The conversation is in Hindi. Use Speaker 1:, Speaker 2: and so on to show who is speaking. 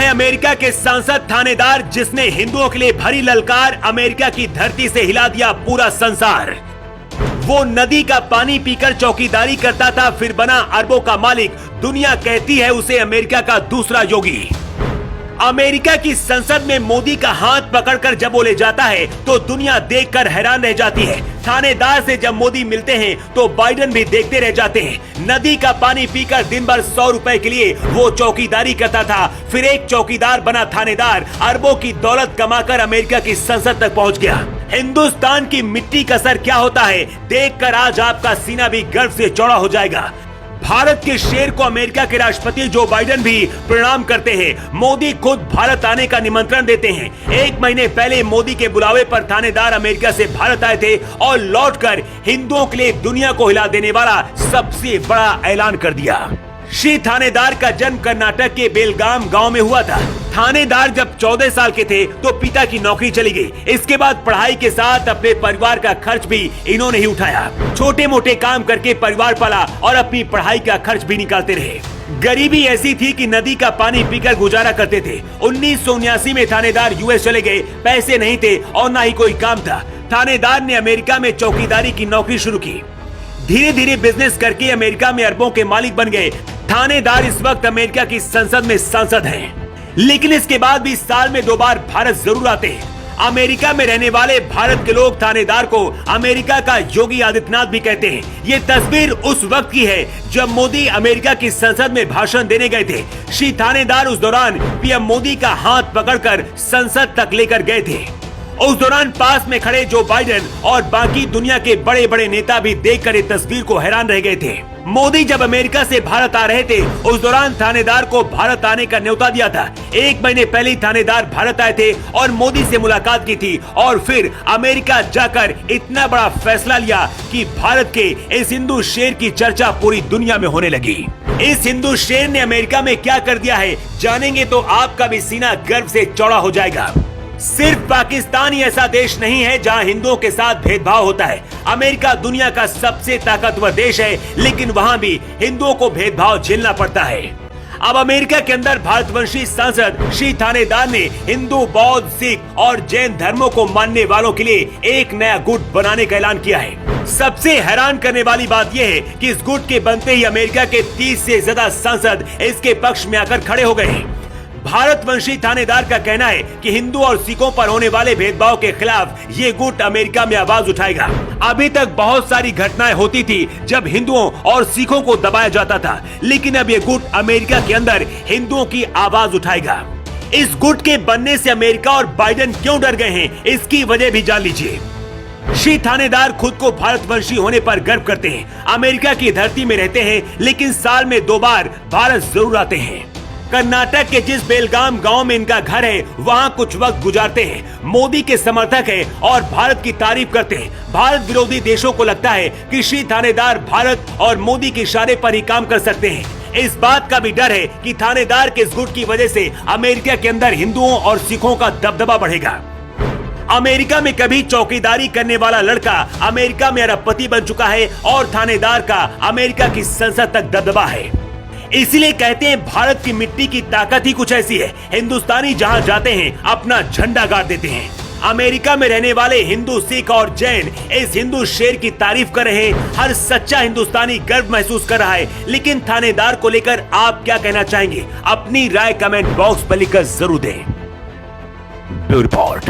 Speaker 1: है अमेरिका के सांसद थानेदार जिसने हिंदुओं के लिए भरी ललकार, अमेरिका की धरती से हिला दिया पूरा संसार। वो नदी का पानी पीकर चौकीदारी करता था, फिर बना अरबों का मालिक। दुनिया कहती है उसे अमेरिका का दूसरा योगी। अमेरिका की संसद में मोदी का हाथ पकड़कर जब वो ले जाता है तो दुनिया देखकर हैरान रह जाती है। थानेदार से जब मोदी मिलते हैं तो बाइडेन भी देखते रह जाते हैं। नदी का पानी पीकर दिन भर 100 रुपए के लिए वो चौकीदारी करता था, फिर एक चौकीदार बना थानेदार। अरबों की दौलत कमाकर अमेरिका की संसद तक पहुंच गया। हिंदुस्तान की मिट्टी का असर क्या होता है देखकर आज आपका सीना भी गर्व से चौड़ा हो जाएगा। भारत के शेर को अमेरिका के राष्ट्रपति जो बाइडेन भी प्रणाम करते हैं। मोदी खुद भारत आने का निमंत्रण देते हैं। 1 महीने पहले मोदी के बुलावे पर थानेदार अमेरिका से भारत आए थे और लौटकर हिंदुओं के लिए दुनिया को हिला देने वाला सबसे बड़ा ऐलान कर दिया। श्री थानेदार का जन्म कर्नाटक के बेलगाम गांव में हुआ था। थानेदार जब 14 साल के थे तो पिता की नौकरी चली गई। इसके बाद पढ़ाई के साथ अपने परिवार का खर्च भी इन्होंने ही उठाया। छोटे मोटे काम करके परिवार पाला और अपनी पढ़ाई का खर्च भी निकालते रहे। गरीबी ऐसी थी कि नदी का पानी पीकर गुजारा करते थे। 1979 में थानेदार यूएस चले गए। पैसे नहीं थे और न ही कोई काम था। थानेदार ने अमेरिका में चौकीदारी की नौकरी शुरू की। धीरे धीरे बिजनेस करके अमेरिका में अरबों के मालिक बन गए। थानेदार इस वक्त अमेरिका की संसद में सांसद हैं। लेकिन इसके बाद भी साल में 2 बार भारत जरूर आते हैं। अमेरिका में रहने वाले भारत के लोग थानेदार को अमेरिका का योगी आदित्यनाथ भी कहते हैं। ये तस्वीर उस वक्त की है जब मोदी अमेरिका की संसद में भाषण देने गए थे। श्री थानेदार उस दौरान पीएम मोदी का हाथ पकड़कर संसद तक लेकर गए थे। उस दौरान पास में खड़े जो बाइडेन और बाकी दुनिया के बड़े बड़े नेता भी देखकर इस तस्वीर को हैरान रह गए थे। मोदी जब अमेरिका से भारत आ रहे थे उस दौरान थानेदार को भारत आने का न्योता दिया था। 1 महीने पहले ही थानेदार भारत आए थे और मोदी से मुलाकात की थी और फिर अमेरिका जाकर इतना बड़ा फैसला लिया कि भारत के इस हिंदू शेर की चर्चा पूरी दुनिया में होने लगी। इस हिंदू शेर ने अमेरिका में क्या कर दिया है जानेंगे तो आपका भी सीना गर्व से चौड़ा हो जाएगा। सिर्फ पाकिस्तान ही ऐसा देश नहीं है जहां हिंदुओं के साथ भेदभाव होता है। अमेरिका दुनिया का सबसे ताकतवर देश है, लेकिन वहां भी हिंदुओं को भेदभाव झेलना पड़ता है। अब अमेरिका के अंदर भारतवंशी सांसद श्री थानेदार ने हिंदू, बौद्ध, सिख और जैन धर्मों को मानने वालों के लिए एक नया गुट बनाने का ऐलान किया है। सबसे हैरान करने वाली बात यह है कि इस गुट के बनते ही अमेरिका के 30 से ज्यादा सांसद इसके पक्ष में आकर खड़े हो गए हैं। भारतवंशी थानेदार का कहना है कि हिंदू और सिखों पर होने वाले भेदभाव के खिलाफ ये गुट अमेरिका में आवाज उठाएगा। अभी तक बहुत सारी घटनाएं होती थी जब हिंदुओं और सिखों को दबाया जाता था, लेकिन अब ये गुट अमेरिका के अंदर हिंदुओं की आवाज उठाएगा। इस गुट के बनने से अमेरिका और बाइडेन क्यों डर गए हैं, इसकी वजह भी जान लीजिए। श्री थानेदार खुद को भारतवंशी होने पर गर्व करते हैं। अमेरिका की धरती में रहते हैं, लेकिन साल में 2 बार भारत जरूर आते हैं। कर्नाटक के जिस बेलगाम गांव में इनका घर है वहां कुछ वक्त गुजारते हैं। मोदी के समर्थक हैं और भारत की तारीफ करते हैं। भारत विरोधी देशों को लगता है कि श्री थानेदार भारत और मोदी के इशारे पर ही काम कर सकते हैं। इस बात का भी डर है कि थानेदार के इस गुट की वजह से अमेरिका के अंदर हिंदुओं और सिखों का दबदबा बढ़ेगा। अमेरिका में कभी चौकीदारी करने वाला लड़का अमेरिका में अरबपति बन चुका है और थानेदार का अमेरिका की संसद तक दबदबा है। इसीलिए कहते हैं भारत की मिट्टी की ताकत ही कुछ ऐसी है। हिंदुस्तानी जहां जाते हैं अपना झंडा गाड़ देते हैं। अमेरिका में रहने वाले हिंदू, सिख और जैन इस हिंदू शेर की तारीफ कर रहे हैं। हर सच्चा हिंदुस्तानी गर्व महसूस कर रहा है। लेकिन थानेदार को लेकर आप क्या कहना चाहेंगे? अपनी राय कमेंट बॉक्स पर लिखकर जरूर दें। Bureau report.